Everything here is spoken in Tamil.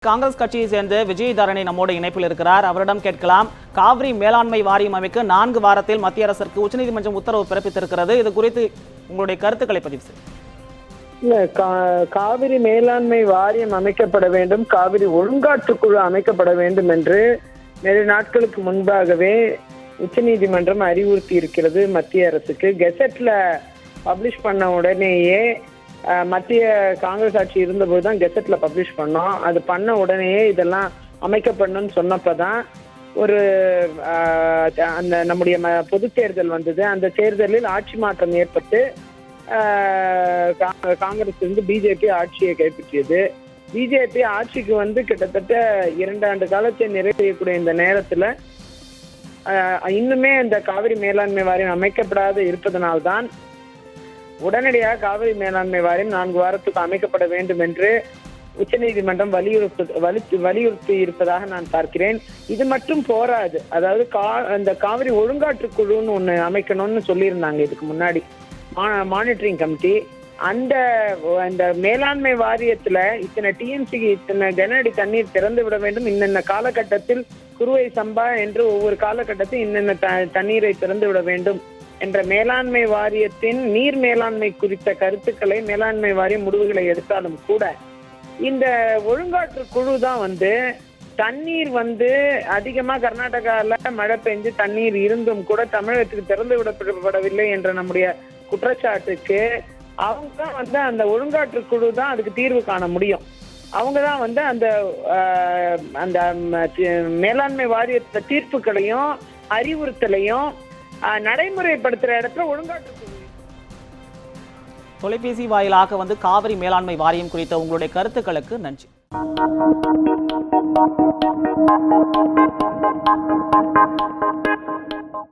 காங்கிரஸ் கட்சியை சேர்ந்த விஜயதரணி நம்மோடு இணைப்பில் இருக்கிறார். அவரிடம் கேட்கலாம். காவிரி மேலாண்மை வாரியம் அமைக்க 4 வாரத்தில் மத்திய அரசுக்கு உச்சநீதிமன்றம் உத்தரவு பிறப்பித்திருக்கிறது. இது குறித்து உங்களுடைய கருத்துக்களை பதிவு செய்யுங்கள். காவிரி மேலாண்மை வாரியம் அமைக்கப்பட வேண்டும், காவிரி ஒழுங்காற்றுக்குழு அமைக்கப்பட வேண்டும் என்று நிறைய நாட்களுக்கு முன்பாகவே உச்சநீதிமன்றம் அறிவுறுத்தி இருக்கிறது மத்திய அரசுக்கு. கெசட்ல பப்ளிஷ் பண்ண உடனேயே மத்திய காங்கிரஸ் ஆட்சி இருந்தபோது தான் கெசட்ல பப்ளிஷ் பண்ணோம். அது பண்ண உடனேயே இதெல்லாம் அமைக்கப்படணும்னு சொன்னப்பதான் ஒரு அந்த நம்முடைய பொது தேர்தல் வந்தது. அந்த தேர்தலில் ஆட்சி மாற்றம் ஏற்பட்டு காங்கிரஸ் இருந்து பிஜேபி ஆட்சியை கைப்பற்றியது. பிஜேபி ஆட்சிக்கு வந்து கிட்டத்தட்ட 2 ஆண்டு காலத்தை நிறைவேறக்கூடிய இந்த நேரத்துல இன்னுமே இந்த காவிரி மேலாண்மை வாரியம் அமைக்கப்படாத இருப்பதனால்தான் உடனடியாக காவிரி மேலாண்மை வாரியம் 4 வாரத்துக்கு அமைக்கப்பட வேண்டும் என்று உச்சநீதிமன்றம் வலியுறுத்தி இருப்பதாக நான் பார்க்கிறேன். இது மட்டும் போராது. அதாவது இந்த காவிரி ஒழுங்காற்று குழுன்னு ஒண்ணு அமைக்கணும்னு சொல்லியிருந்தாங்க இதுக்கு முன்னாடி, மானிட்டரிங் கமிட்டி. அந்த மேலாண்மை வாரியத்துல இத்தனை டிஎம்சிக்கு இத்தனை கன அடி தண்ணீர் திறந்து விட வேண்டும், இன்னென்ன காலகட்டத்தில் குறுவை சம்பா என்று ஒவ்வொரு காலகட்டத்தில் இன்னென்ன தண்ணீரை திறந்து விட வேண்டும் என்ற மேலாண்மை வாரியத்தின் நீர் மேலாண்மை குறித்த கருத்துக்களை மேலாண்மை வாரியம் முடிவுகளை எடுத்தாலும் கூட இந்த ஒழுங்காற்று குழு தான் வந்து தண்ணீர் வந்து அதிகமா கர்நாடகால மழை பெஞ்சு தண்ணீர் இருந்தும் கூட தமிழகத்துக்கு திறந்து விடப்படவில்லை என்ற நம்முடைய குற்றச்சாட்டுக்கு அவங்க தான் வந்து அந்த ஒழுங்காற்று குழு தான் அதுக்கு தீர்வு காண முடியும். அவங்க தான் வந்து அந்த மேலாண்மை வாரியத்த தீர்ப்புகளையும் அறிவுறுத்தலையும் நடைமுறைப்படுத்துற இடத்துல ஒழுங்காற்று குழு. தொலைபேசி வாயிலாக வந்து காவிரி மேலாண்மை வாரியம் குறித்த உங்களுடைய கருத்துக்களுக்கு நன்றி.